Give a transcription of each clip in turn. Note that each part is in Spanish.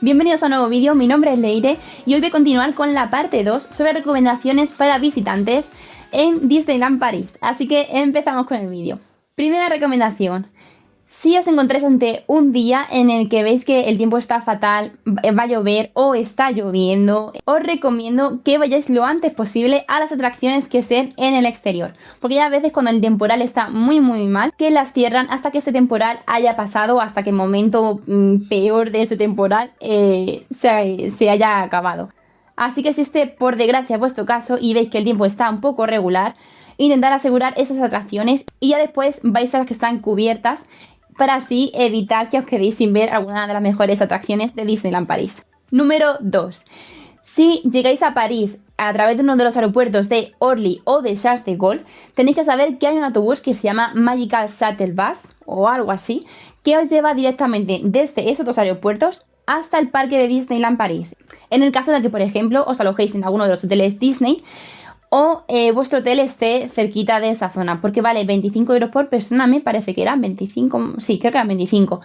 Bienvenidos a un nuevo vídeo, mi nombre es Leire y hoy voy a continuar con la parte 2 sobre recomendaciones para visitantes en Disneyland París. Así que empezamos con el vídeo. Primera recomendación. Si os encontráis ante un día en el que veis que el tiempo está fatal, va a llover o está lloviendo, os recomiendo que vayáis lo antes posible a las atracciones que estén en el exterior. Porque ya a veces cuando el temporal está muy mal, que las cierran hasta que este temporal haya pasado, hasta que el momento peor de ese temporal se haya acabado. Así que si este por desgracia es vuestro caso y veis que el tiempo está un poco regular, intentad asegurar esas atracciones y ya después vais a las que están cubiertas, para así evitar que os quedéis sin ver alguna de las mejores atracciones de Disneyland París. Número 2. Si llegáis a París a través de uno de los aeropuertos de Orly o de Charles de Gaulle, tenéis que saber que hay un autobús que se llama Magical Shuttle Bus o algo así, que os lleva directamente desde esos dos aeropuertos hasta el parque de Disneyland París. En el caso de que, por ejemplo, os alojéis en alguno de los hoteles Disney o vuestro hotel esté cerquita de esa zona, porque vale 25 euros por persona, me parece que eran 25, sí, creo que eran 25.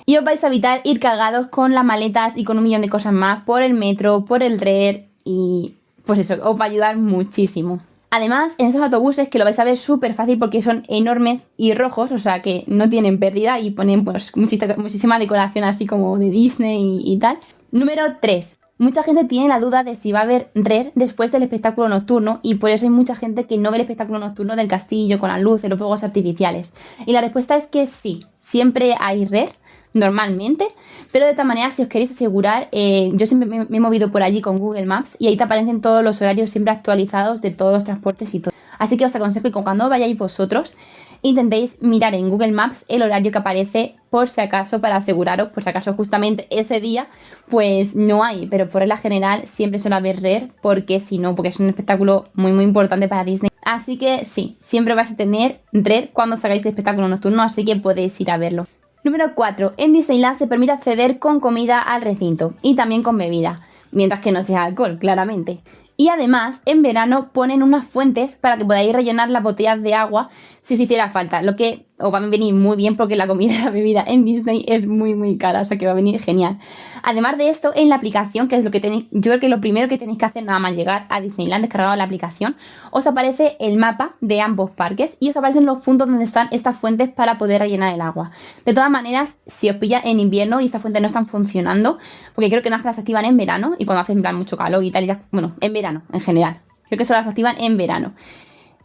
Y os vais a evitar ir cargados con las maletas y con un millón de cosas más por el metro, por el RER y pues eso, os va a ayudar muchísimo. Además, en esos autobuses que lo vais a ver súper fácil porque son enormes y rojos, o sea que no tienen pérdida y ponen pues muchísima decoración así como de Disney y tal. Número 3. Mucha gente tiene la duda de si va a haber RER después del espectáculo nocturno y por eso hay mucha gente que no ve el espectáculo nocturno del castillo con las luces, los fuegos artificiales. Y la respuesta es que sí, siempre hay RER, normalmente, pero de esta manera si os queréis asegurar, yo siempre me he movido por allí con Google Maps y ahí te aparecen todos los horarios siempre actualizados de todos los transportes y todo. Así que os aconsejo que cuando vayáis vosotros intentéis mirar en Google Maps el horario que aparece por si acaso, para aseguraros, por si acaso justamente ese día pues no hay, pero por regla general siempre suele haber RER porque si no, porque es un espectáculo muy importante para Disney. Así que sí, siempre vais a tener RER cuando salgáis de espectáculo nocturno, así que podéis ir a verlo. Número 4. En Disneyland se permite acceder con comida al recinto y también con bebida, mientras que no sea alcohol, claramente. Y además, en verano ponen unas fuentes para que podáis rellenar las botellas de agua si os hiciera falta, lo que os va a venir muy bien porque la comida y la bebida en Disney es muy cara, o sea que va a venir genial. Además de esto, en la aplicación, que es lo que tenéis, yo creo que lo primero que tenéis que hacer nada más llegar a Disneyland, descargado la aplicación, os aparece el mapa de ambos parques y os aparecen los puntos donde están estas fuentes para poder rellenar el agua. De todas maneras, si os pilla en invierno y estas fuentes no están funcionando, porque creo que no las activan en verano y cuando hace en plan mucho calor y tal, y ya, bueno, en verano en general, creo que solo las activan en verano.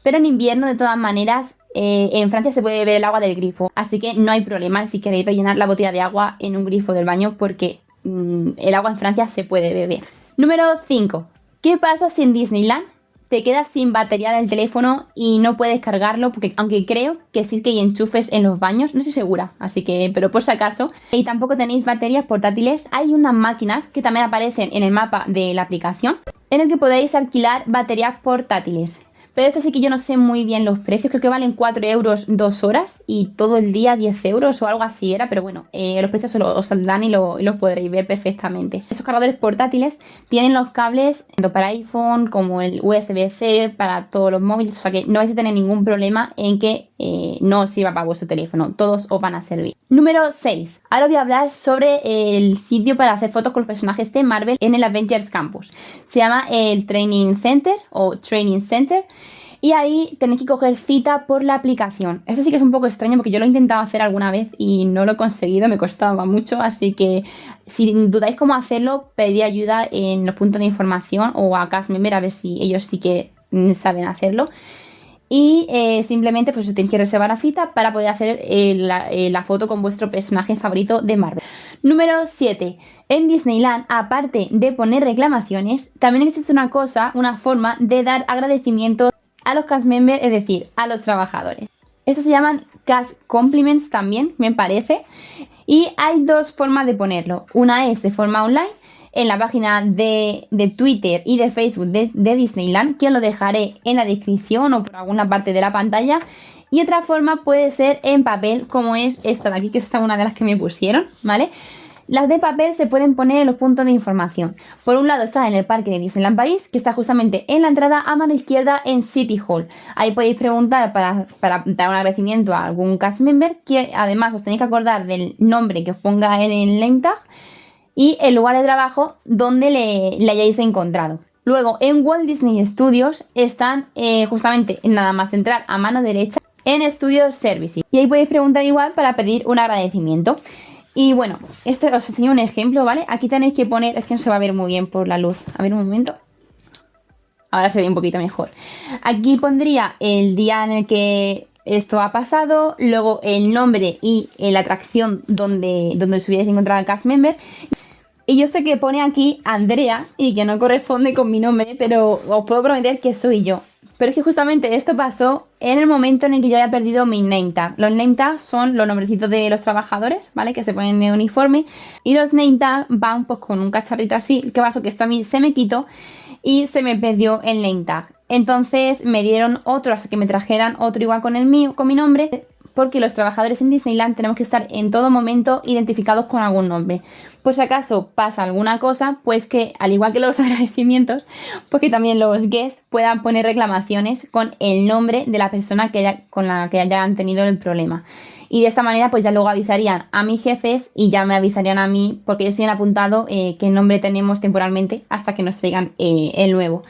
Pero en invierno, de todas maneras, en Francia se puede beber el agua del grifo, así que no hay problema si queréis rellenar la botella de agua en un grifo del baño porque el agua en Francia se puede beber. Número 5. ¿Qué pasa si en Disneyland te quedas sin batería del teléfono y no puedes cargarlo? Porque aunque creo que sí que hay enchufes en los baños, no estoy segura, así que, pero por si acaso, y tampoco tenéis baterías portátiles, hay unas máquinas que también aparecen en el mapa de la aplicación en el que podéis alquilar baterías portátiles. Pero esto sí que yo no sé muy bien los precios, creo que valen 4 euros 2 horas y todo el día 10 euros o algo así era, pero bueno, los precios os saldrán y los podréis ver perfectamente. Esos cargadores portátiles tienen los cables tanto para iPhone como el USB-C para todos los móviles, o sea que no vais a tener ningún problema en que no sirva para vuestro teléfono, todos os van a servir. Número 6. Ahora voy a hablar sobre el sitio para hacer fotos con los personajes de Marvel en el Avengers Campus. Se llama el Training Center o Training Center. Y ahí tenéis que coger cita por la aplicación. Esto sí que es un poco extraño porque yo lo he intentado hacer alguna vez y no lo he conseguido, me costaba mucho. Así que si dudáis cómo hacerlo, pedid ayuda en los puntos de información o a Castmember a ver si ellos sí que saben hacerlo. Y simplemente pues tenéis que reservar la cita para poder hacer la foto con vuestro personaje favorito de Marvel. Número 7. En Disneyland, aparte de poner reclamaciones, también existe una forma de dar agradecimientos a los cast members, es decir, a los trabajadores. Estos se llaman cast compliments también, me parece. Y hay dos formas de ponerlo. Una es de forma online, en la página de Twitter y de Facebook de Disneyland, que os lo dejaré en la descripción o por alguna parte de la pantalla. Y otra forma puede ser en papel, como es esta de aquí, que es una de las que me pusieron, ¿vale? Las de papel se pueden poner en los puntos de información. Por un lado está en el parque de Disneyland París, que está justamente en la entrada a mano izquierda en City Hall. Ahí podéis preguntar para dar un agradecimiento a algún cast member, que además os tenéis que acordar del nombre que os ponga en el name tag. y el lugar de trabajo donde le hayáis encontrado. Luego, en Walt Disney Studios están justamente nada más entrar a mano derecha en Studio Services. Y ahí podéis preguntar igual para pedir un agradecimiento. Y bueno, esto os enseño un ejemplo, ¿vale? Aquí tenéis que poner, es que no se va a ver muy bien por la luz. A ver un momento. Ahora se ve un poquito mejor. Aquí pondría el día en el que esto ha pasado, luego el nombre y la atracción donde os hubierais encontrado al cast member. Y yo sé que pone aquí Andrea y que no corresponde con mi nombre, pero os puedo prometer que soy yo. Pero es que justamente esto pasó en el momento en el que yo había perdido mi name tag. Los name tags son los nombrecitos de los trabajadores, ¿vale? Que se ponen en el uniforme. Y los name tags van pues con un cacharrito así. ¿Qué pasó? Que esto a mí se me quitó y se me perdió el name tag. Entonces me dieron otro, así que me trajeran otro igual con el mío, con mi nombre, porque los trabajadores en Disneyland tenemos que estar en todo momento identificados con algún nombre. Por si acaso pasa alguna cosa, pues que al igual que los agradecimientos, pues que también los guests puedan poner reclamaciones con el nombre de la persona con la que hayan tenido el problema. Y de esta manera pues ya luego avisarían a mis jefes y ya me avisarían a mí, porque ellos tienen apuntado qué nombre tenemos temporalmente hasta que nos traigan el nuevo.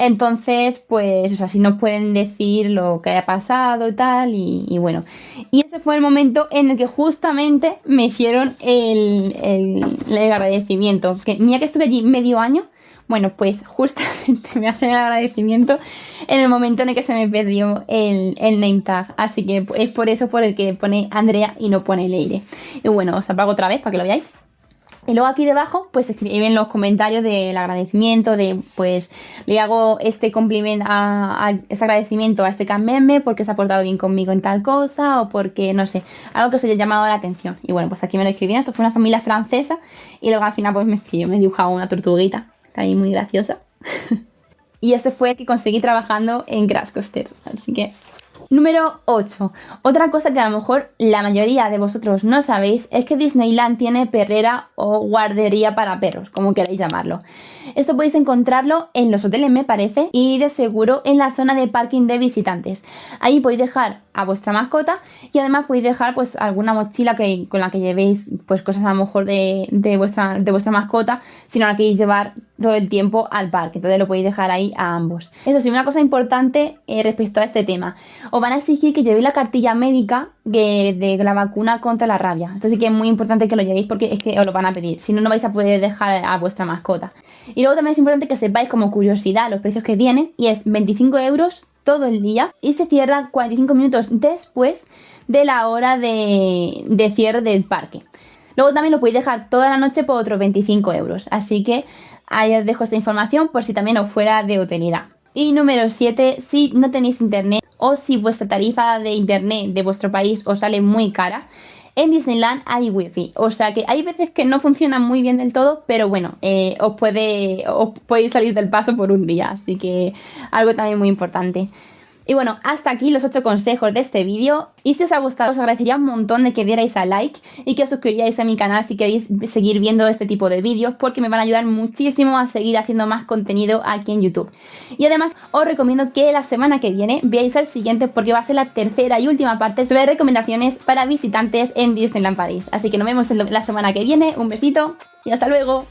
Entonces, pues, o sea, así nos pueden decir lo que haya pasado y tal, y bueno. Y ese fue el momento en el que justamente me hicieron el agradecimiento. Que mira que estuve allí medio año, bueno, pues justamente me hacen el agradecimiento en el momento en el que se me perdió el name tag. Así que es por eso por el que pone Andrea y no pone Leire. Y bueno, os apago otra vez para que lo veáis. Y luego aquí debajo pues escriben los comentarios del agradecimiento, de pues le hago este este agradecimiento a este cast member porque se ha portado bien conmigo en tal cosa o porque, no sé, algo que os haya llamado la atención. Y bueno, pues aquí me lo escribieron, esto fue una familia francesa y luego al final pues me dibujaba una tortuguita, está ahí muy graciosa. Y este fue el que conseguí trabajando en Crash Coaster, así que... Número 8. Otra cosa que a lo mejor la mayoría de vosotros no sabéis es que Disneyland tiene perrera o guardería para perros, como queráis llamarlo. Esto podéis encontrarlo en los hoteles, me parece, y de seguro en la zona de parking de visitantes. Ahí podéis dejar a vuestra mascota y además podéis dejar pues alguna mochila con la que llevéis pues cosas a lo mejor de vuestra mascota, si no la queréis llevar todo el tiempo al parque. Entonces lo podéis dejar ahí a ambos. Eso sí, una cosa importante respecto a este tema. Os van a exigir que llevéis la cartilla médica de la vacuna contra la rabia. Esto sí que es muy importante que lo llevéis porque es que os lo van a pedir. Si no, no vais a poder dejar a vuestra mascota. Y luego también es importante que sepáis como curiosidad los precios que tienen. Y es 25 euros todo el día. Y se cierra 45 minutos después de la hora de cierre del parque. Luego también lo podéis dejar toda la noche por otros 25 euros. Así que ahí os dejo esta información por si también os fuera de utilidad. Y número 7, si no tenéis internet o si vuestra tarifa de internet de vuestro país os sale muy cara, en Disneyland hay wifi. O sea que hay veces que no funcionan muy bien del todo, pero bueno, os podéis salir del paso por un día. Así que algo también muy importante. Y bueno, hasta aquí los 8 consejos de este vídeo. Y si os ha gustado, os agradecería un montón de que dierais a like y que os suscribáis a mi canal si queréis seguir viendo este tipo de vídeos, porque me van a ayudar muchísimo a seguir haciendo más contenido aquí en YouTube. Y además os recomiendo que la semana que viene veáis el siguiente, porque va a ser la tercera y última parte sobre recomendaciones para visitantes en Disneyland París. Así que nos vemos la semana que viene. Un besito y hasta luego.